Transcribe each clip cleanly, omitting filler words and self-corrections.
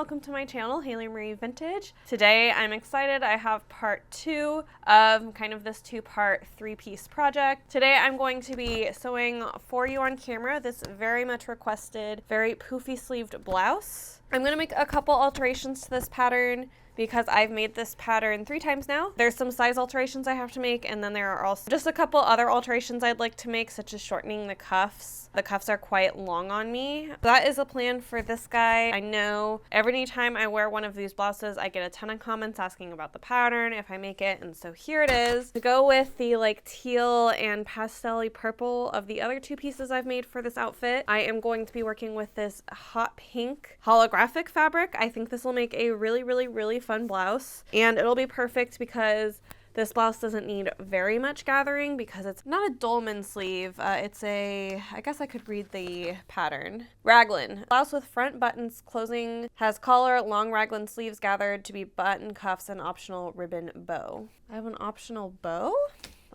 welcome to my channel, Haylee Marie Vintage. Today I'm excited. I have part 2 of kind of this 2-part 3-piece project. Today I'm going to be sewing for you on camera this very much requested, very poofy sleeved blouse. I'm going to make a couple alterations to this pattern because I've made this pattern 3 times now. There's some size alterations I have to make, and then there are also just a couple other alterations I'd like to make, such as shortening the cuffs. The cuffs are quite long on me. That is a plan for this guy. I know every time I wear one of these blouses, I get a ton of comments asking about the pattern, if I make it, and so here it is. To go with the teal and pastel-y purple of the other 2 pieces I've made for this outfit, I am going to be working with this hot pink holographic fabric. I think this will make a really fun blouse, and it'll be perfect because this blouse doesn't need very much gathering because it's not a dolman sleeve. It's a, I guess I could read the pattern. Raglan. Blouse with front buttons closing, has collar, long raglan sleeves gathered to be button cuffs and optional ribbon bow. I have an optional bow?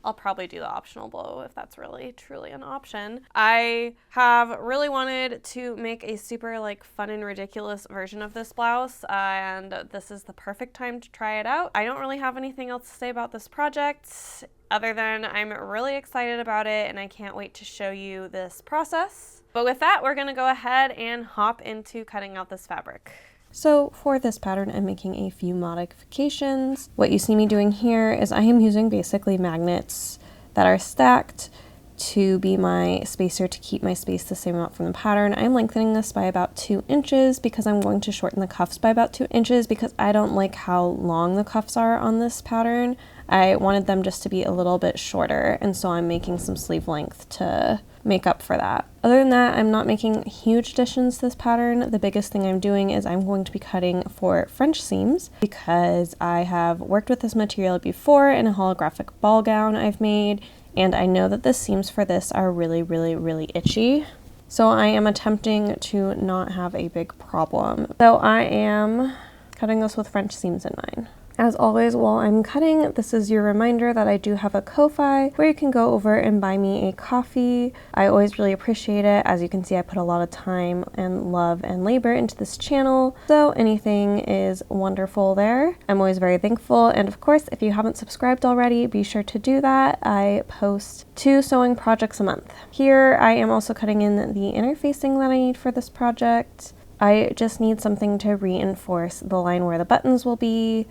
I'll probably do the optional bow if that's really truly an option. I have really wanted to make a super fun and ridiculous version of this blouse, and this is the perfect time to try it out. I don't really have anything else to say about this project other than I'm really excited about it and I can't wait to show you this process. But with that, we're gonna go ahead and hop into cutting out this fabric. So for this pattern, I'm making a few modifications. What you see me doing here is I am using basically magnets that are stacked to be my spacer to keep my space the same amount from the pattern. I'm lengthening this by about 2 inches because I'm going to shorten the cuffs by about 2 inches because I don't like how long the cuffs are on this pattern. I wanted them just to be a little bit shorter, and so I'm making some sleeve length to make up for that. Other than that, I'm not making huge additions to this pattern. The biggest thing I'm doing is I'm going to be cutting for French seams because I have worked with this material before in a holographic ball gown I've made, and I know that the seams for this are really itchy. So I am attempting to not have a big problem. So I am cutting this with French seams in mind. As always, while I'm cutting, this is your reminder that I do have a Ko-Fi where you can go over and buy me a coffee. I always really appreciate it. As you can see, I put a lot of time and love and labor into this channel, so anything is wonderful there. I'm always very thankful, and of course, if you haven't subscribed already, be sure to do that. I post 2 sewing projects a month. Here, I am also cutting in the interfacing that I need for this project. I just need something to reinforce the line where the buttons will be,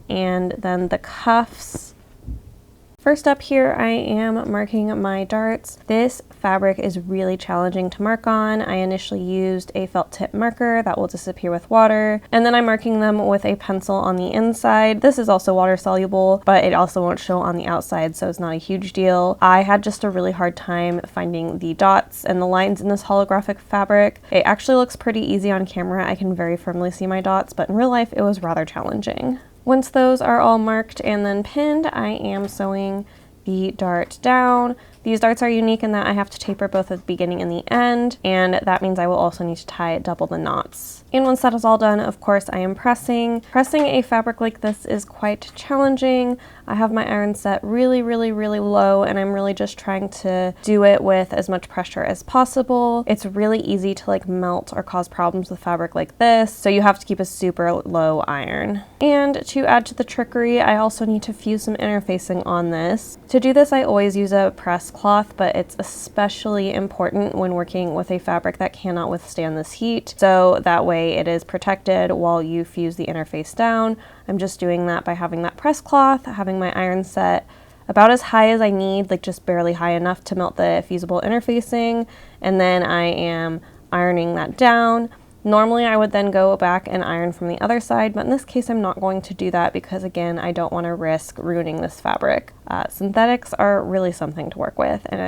and then the cuffs. First up here, I am marking my darts. This fabric is really challenging to mark on. I initially used a felt tip marker that will disappear with water, and then I'm marking them with a pencil on the inside. This is also water soluble, but it also won't show on the outside, so it's not a huge deal. I had just a really hard time finding the dots and the lines in this holographic fabric. It actually looks pretty easy on camera. I can very firmly see my dots, but in real life, it was rather challenging. Once those are all marked and then pinned, I am sewing the dart down. These darts are unique in that I have to taper both at the beginning and the end, and that means I will also need to tie double the knots. And once that is all done, of course, I am pressing. Pressing a fabric like this is quite challenging. I have my iron set really low, and I'm really just trying to do it with as much pressure as possible. It's really easy to melt or cause problems with fabric like this, so you have to keep a super low iron. And to add to the trickery, I also need to fuse some interfacing on this. To do this, I always use a press cloth, but it's especially important when working with a fabric that cannot withstand this heat, so that way it is protected while you fuse the interface down. I'm just doing that by having that press cloth, having my iron set about as high as I need, just barely high enough to melt the fusible interfacing, and then I am ironing that down. Normally I would then go back and iron from the other side, but in this case I'm not going to do that because, again, I don't want to risk ruining this fabric. Synthetics are really something to work with, and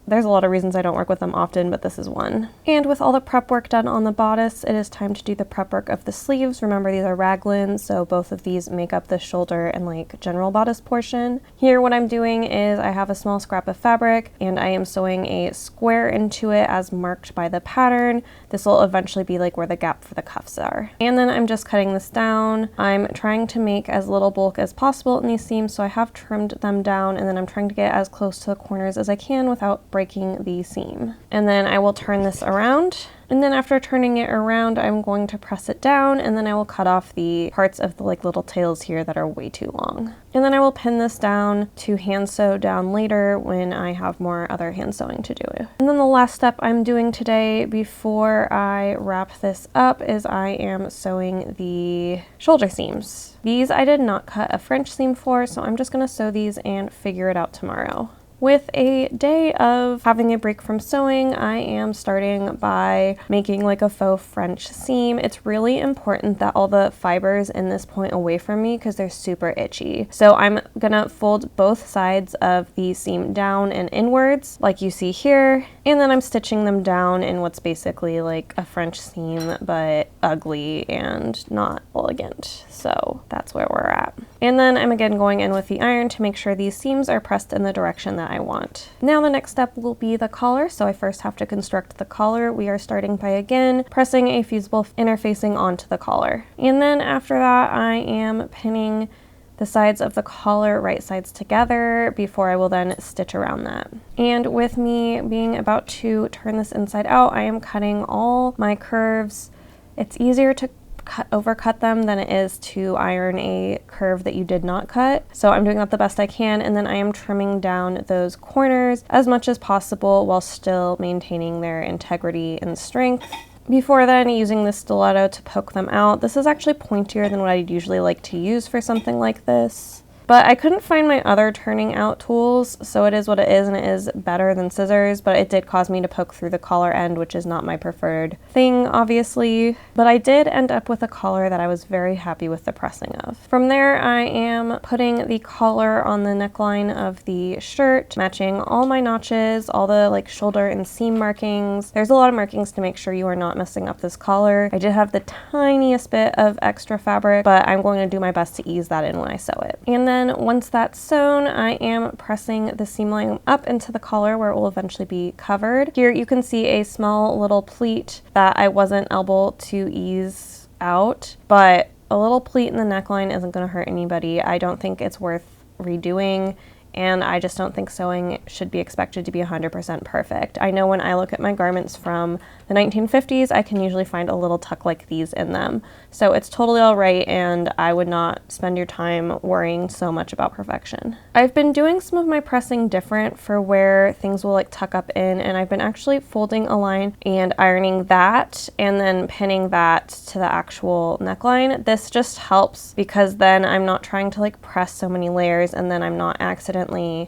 there's a lot of reasons I don't work with them often, but this is one. And with all the prep work done on the bodice, it is time to do the prep work of the sleeves. Remember, these are raglan, so both of these make up the shoulder and general bodice portion. Here what I'm doing is I have a small scrap of fabric and I am sewing a square into it as marked by the pattern. This will eventually be where the gap for the cuffs are. And then I'm just cutting this down. I'm trying to make as little bulk as possible in these seams, so I have trimmed them down, and then I'm trying to get as close to the corners as I can without breaking the seam. And then I will turn this around And then after turning it around, I'm going to press it down, and then I will cut off the parts of the like little tails here that are way too long. And then I will pin this down to hand sew down later when I have more other hand sewing to do. And then the last step I'm doing today before I wrap this up is I am sewing the shoulder seams. These I did not cut a French seam for, so I'm just going to sew these and figure it out tomorrow. With a day of having a break from sewing, I am starting by making like a faux French seam. It's really important that all the fibers in this point away from me because they're super itchy. So I'm gonna fold both sides of the seam down and inwards like you see here, and then I'm stitching them down in what's basically like a French seam but ugly and not elegant. So that's where we're at. And then I'm again going in with the iron to make sure these seams are pressed in the direction that I want. Now the next step will be the collar, so I first have to construct the collar. We are starting by again pressing a fusible interfacing onto the collar. And then after that I am pinning the sides of the collar right sides together before I will then stitch around that. And with me being about to turn this inside out, I am cutting all my curves. It's easier to overcut them than it is to iron a curve that you did not cut. So I'm doing that the best I can, and then I am trimming down those corners as much as possible while still maintaining their integrity and strength. Before then, using the stiletto to poke them out. This is actually pointier than what I'd usually like to use for something like this. But I couldn't find my other turning out tools, so it is what it is, and it is better than scissors, but it did cause me to poke through the collar end, which is not my preferred thing, obviously. But I did end up with a collar that I was very happy with the pressing of. From there, I am putting the collar on the neckline of the shirt, matching all my notches, all the like shoulder and seam markings. There's a lot of markings to make sure you are not messing up this collar. I did have the tiniest bit of extra fabric, but I'm going to do my best to ease that in when I sew it. And then once that's sewn, I am pressing the seam line up into the collar where it will eventually be covered. Here you can see a small little pleat that I wasn't able to ease out, but a little pleat in the neckline isn't going to hurt anybody. I don't think it's worth redoing, and I just don't think sewing should be expected to be 100% perfect. I know when I look at my garments from the 1950s, I can usually find a little tuck like these in them. So it's totally all right, and I would not spend your time worrying so much about perfection. I've been doing some of my pressing different for where things will like tuck up in, and I've been actually folding a line and ironing that and then pinning that to the actual neckline. This just helps because then I'm not trying to like press so many layers, and then I'm not accidentally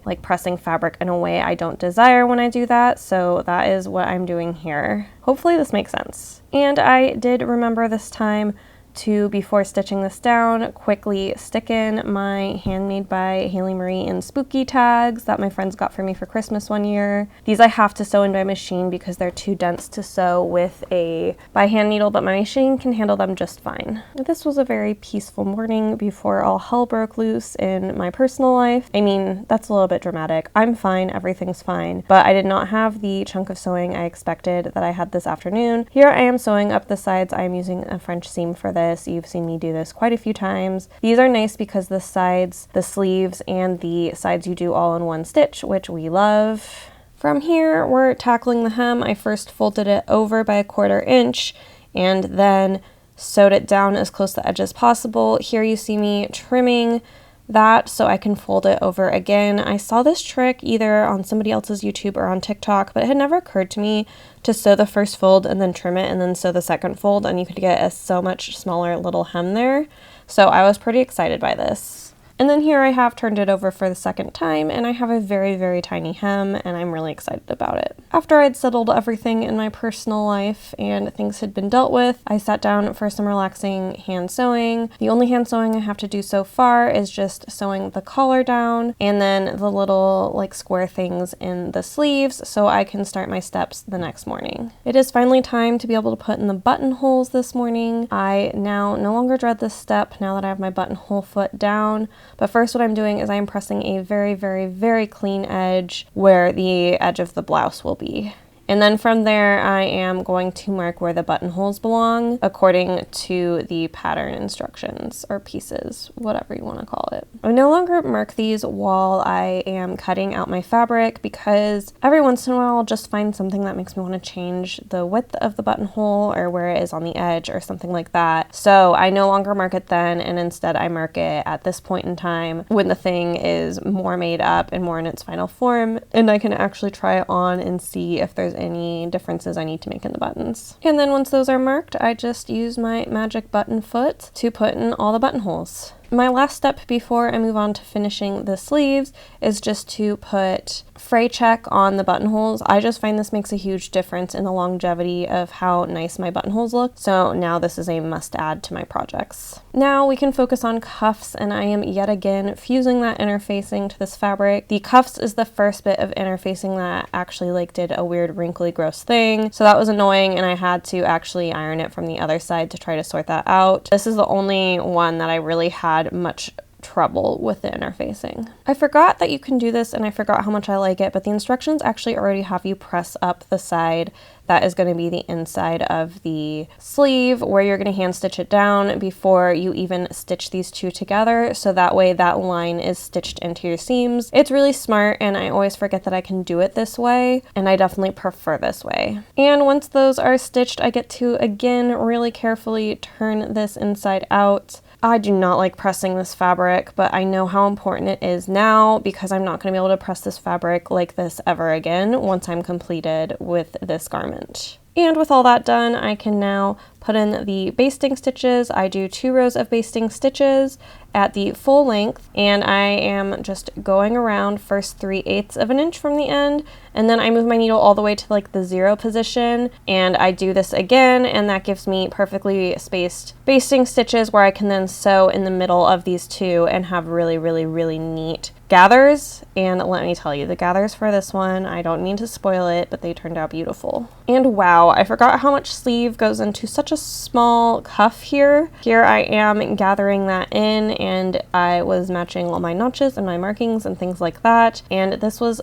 like pressing fabric in a way I don't desire when I do that. So that is what I'm doing here. Hopefully this makes sense. And I did remember this time to, before stitching this down, quickly stick in my handmade by Haylee Marie in spooky tags that my friends got for me for Christmas one year. These I have to sew in by machine because they're too dense to sew with a by hand needle, but my machine can handle them just fine. This was a very peaceful morning before all hell broke loose in my personal life. I mean, that's a little bit dramatic. I'm fine, everything's fine, but I did not have the chunk of sewing I expected that I had this afternoon. Here I am sewing up the sides. I am using a French seam for this. You've seen me do this quite a few times. These are nice because the sides, the sleeves, and the sides you do all in one stitch, which we love. From here, we're tackling the hem. I first folded it over by 1/4 inch and then sewed it down as close to the edge as possible. Here you see me trimming that so I can fold it over again. I saw this trick either on somebody else's YouTube or on TikTok, but it had never occurred to me to sew the first fold and then trim it and then sew the second fold, and you could get a so much smaller little hem there. So I was pretty excited by this. And then here I have turned it over for the second time, and I have a very, very tiny hem, and I'm really excited about it. After I'd settled everything in my personal life and things had been dealt with, I sat down for some relaxing hand sewing. The only hand sewing I have to do so far is just sewing the collar down and then the little like square things in the sleeves so I can start my steps the next morning. It is finally time to be able to put in the buttonholes this morning. I now no longer dread this step now that I have my buttonhole foot down. But first what I'm doing is I'm pressing a very, very, very clean edge where the edge of the blouse will be. And then from there, I am going to mark where the buttonholes belong according to the pattern instructions or pieces, whatever you want to call it. I no longer mark these while I am cutting out my fabric because every once in a while I'll just find something that makes me want to change the width of the buttonhole or where it is on the edge or something like that. So I no longer mark it then, and instead I mark it at this point in time when the thing is more made up and more in its final form, and I can actually try it on and see if there's any differences I need to make in the buttons. And then once those are marked, I just use my magic button foot to put in all the buttonholes. My last step before I move on to finishing the sleeves is just to put fray check on the buttonholes. I just find this makes a huge difference in the longevity of how nice my buttonholes look. So now this is a must add to my projects. Now we can focus on cuffs, and I am yet again fusing that interfacing to this fabric. The cuffs is the first bit of interfacing that actually did a weird wrinkly gross thing. So that was annoying, and I had to actually iron it from the other side to try to sort that out. This is the only one that I really had much trouble with the interfacing. I forgot that you can do this, and I forgot how much I like it, but the instructions actually already have you press up the side that is going to be the inside of the sleeve where you're going to hand stitch it down before you even stitch these two together, so that way that line is stitched into your seams. It's really smart, and I always forget that I can do it this way, and I definitely prefer this way. And once those are stitched, I get to again really carefully turn this inside out. I do not like pressing this fabric, but I know how important it is now because I'm not going to be able to press this fabric like this ever again once I'm completed with this garment. And with all that done, I can now put in the basting stitches. I do 2 rows of basting stitches at the full length, and I am just going around first 3/8 of an inch from the end, and then I move my needle all the way to the 0 position, and I do this again, and that gives me perfectly spaced basting stitches where I can then sew in the middle of these two and have really, really, really neat gathers. And let me tell you, the gathers for this one, I don't mean to spoil it, but they turned out beautiful. And wow, I forgot how much sleeve goes into such a small cuff here. Here I am gathering that in, and I was matching all my notches and my markings and things like that, and this was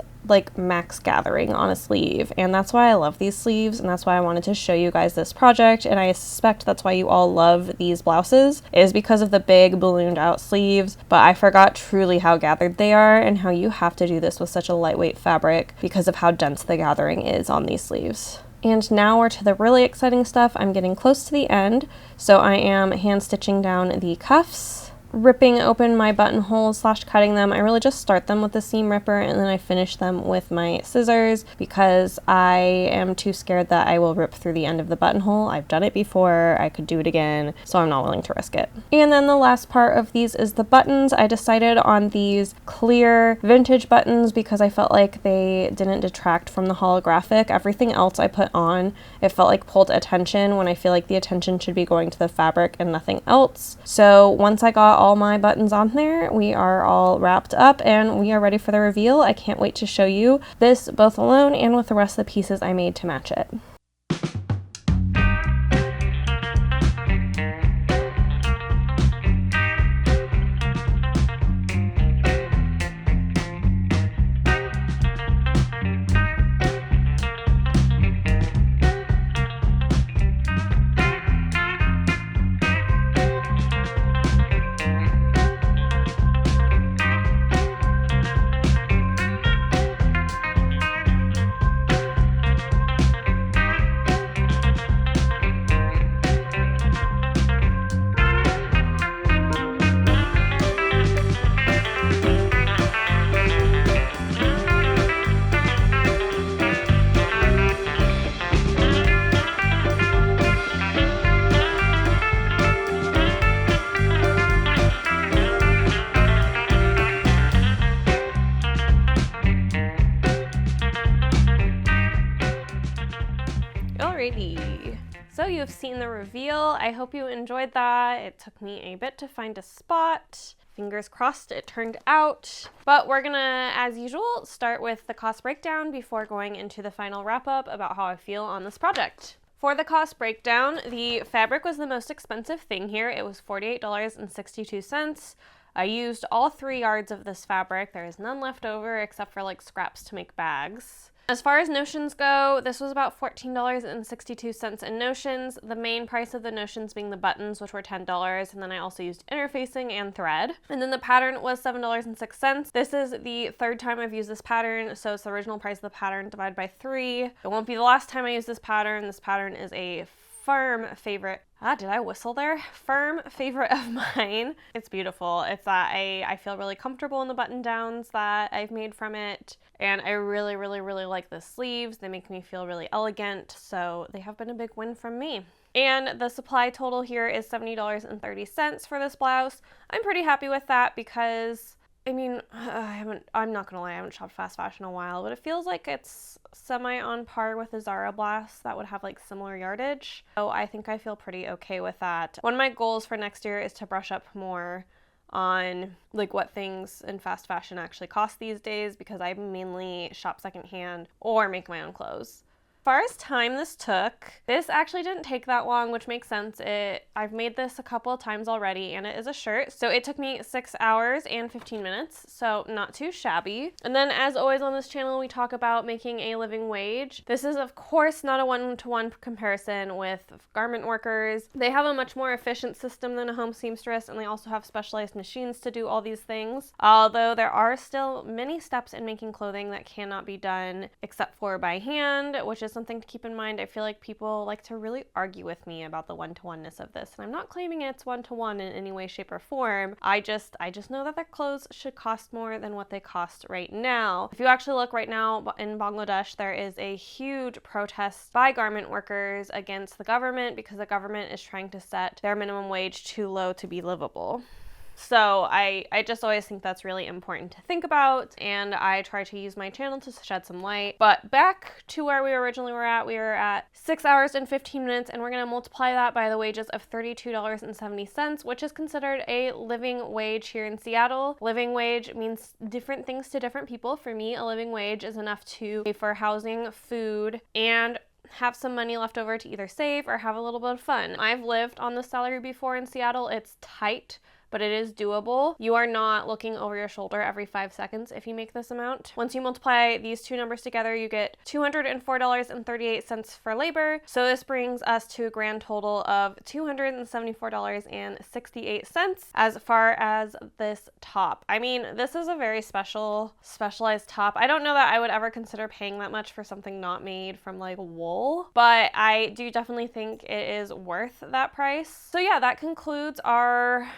max gathering on a sleeve, and that's why I love these sleeves, and that's why I wanted to show you guys this project, and I suspect that's why you all love these blouses, is because of the big ballooned out sleeves. But I forgot truly how gathered they are and how you have to do this with such a lightweight fabric because of how dense the gathering is on these sleeves. And now we're to the really exciting stuff. I'm getting close to the end, so I am hand stitching down the cuffs, ripping open my buttonholes / cutting them. I really just start them with the seam ripper, and then I finish them with my scissors because I am too scared that I will rip through the end of the buttonhole. I've done it before, I could do it again, so I'm not willing to risk it. And then the last part of these is the buttons. I decided on these clear vintage buttons because I felt like they didn't detract from the holographic. Everything else I put on, it felt like pulled attention when I feel like the attention should be going to the fabric and nothing else. So once I got all my buttons on there, we are all wrapped up and we are ready for the reveal. I can't wait to show you this both alone and with the rest of the pieces I made to match it. Alrighty, so you've seen the reveal. I hope you enjoyed that. It took me a bit to find a spot. Fingers crossed it turned out. But we're gonna, as usual, start with the cost breakdown before going into the final wrap up about how I feel on this project. For the cost breakdown, the fabric was the most expensive thing here. It was $48.62. I used all 3 yards of this fabric. There is none left over except for scraps to make bags. As far as notions go, this was about $14.62 in notions. The main price of the notions being the buttons, which were $10, and then I also used interfacing and thread. And then the pattern was $7.06. This is the third time I've used this pattern, so it's the original price of the pattern divided by 3. It won't be the last time I use this pattern. This pattern is a firm favorite. Did I whistle there? Firm favorite of mine. It's beautiful. It's that I feel really comfortable in the button downs that I've made from it. And I really, really, really like the sleeves. They make me feel really elegant. So they have been a big win from me. And the supply total here is $70.30 for this blouse. I'm pretty happy with that because I mean, I'm not gonna lie, I haven't shopped fast fashion in a while, but it feels like it's semi on par with a Zara blouse that would have like similar yardage. So I think I feel pretty okay with that. One of my goals for next year is to brush up more on like what things in fast fashion actually cost these days, because I mainly shop secondhand or make my own clothes. As far as time this took, this actually didn't take that long, which makes sense. I've made this a couple of times already, and it is a shirt. So it took me 6 hours and 15 minutes, so not too shabby. And then as always on this channel, we talk about making a living wage. This is of course not a one-to-one comparison with garment workers. They have a much more efficient system than a home seamstress, and they also have specialized machines to do all these things. Although there are still many steps in making clothing that cannot be done except for by hand, which is something to keep in mind. I feel like people like to really argue with me about the one-to-one-ness of this, and I'm not claiming it's one-to-one in any way, shape, or form. I just know that their clothes should cost more than what they cost right now. If you actually look right now in Bangladesh, there is a huge protest by garment workers against the government because the government is trying to set their minimum wage too low to be livable. So I just always think that's really important to think about, and I try to use my channel to shed some light. But back to where we originally were at, 6 hours and 15 minutes, and we're going to multiply that by the wages of $32.70, which is considered a living wage here in Seattle. Living wage means different things to different people. For me, a living wage is enough to pay for housing, food, and have some money left over to either save or have a little bit of fun. I've lived on this salary before in Seattle. It's tight, but it is doable. You are not looking over your shoulder every 5 seconds if you make this amount. Once you multiply these two numbers together, you get $204.38 for labor. So this brings us to a grand total of $274.68 as far as this top. I mean, this is a very specialized top. I don't know that I would ever consider paying that much for something not made from like wool, but I do definitely think it is worth that price. So yeah, that concludes our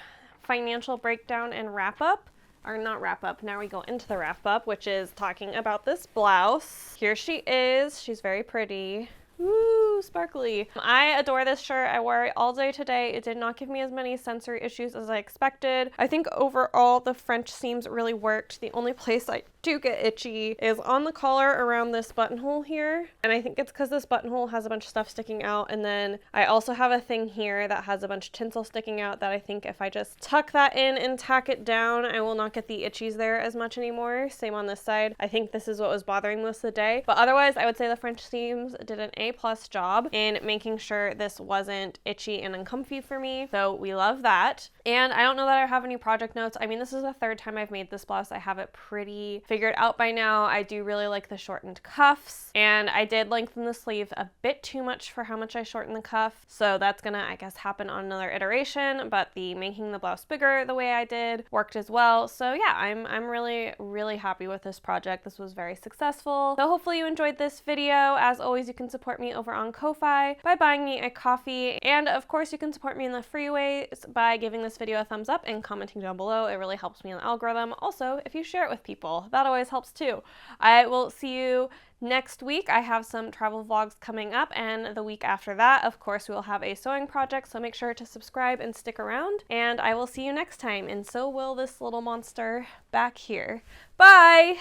financial breakdown and wrap up. Or not wrap up, now we go into the wrap up, which is talking about this blouse. Here she is. She's very pretty. Woo, sparkly. I adore this shirt. I wore it all day today. It did not give me as many sensory issues as I expected. I think overall the French seams really worked. The only place I do get itchy is on the collar around this buttonhole here. And I think it's because this buttonhole has a bunch of stuff sticking out. And then I also have a thing here that has a bunch of tinsel sticking out that I think if I just tuck that in and tack it down, I will not get the itchies there as much anymore. Same on this side. I think this is what was bothering most of the day. But otherwise, I would say the French seams did an A+ job in making sure this wasn't itchy and uncomfy for me. So we love that. And I don't know that I have any project notes. I mean, this is the third time I've made this blouse. I have it pretty figured out by now. I do really like the shortened cuffs, and I did lengthen the sleeve a bit too much for how much I shortened the cuff. So that's gonna, I guess, happen on another iteration, but the making the blouse bigger the way I did worked as well. So yeah, I'm really, really happy with this project. This was very successful. So hopefully you enjoyed this video. As always, you can support me over on Ko-Fi by buying me a coffee, and of course you can support me in the free ways by giving this video a thumbs up and commenting down below. It really helps me in the algorithm. Also, if you share it with people, that always helps too. I will see you next week. I have some travel vlogs coming up, and the week after that, of course, we will have a sewing project, so make sure to subscribe and stick around, and I will see you next time, and so will this little monster back here. Bye!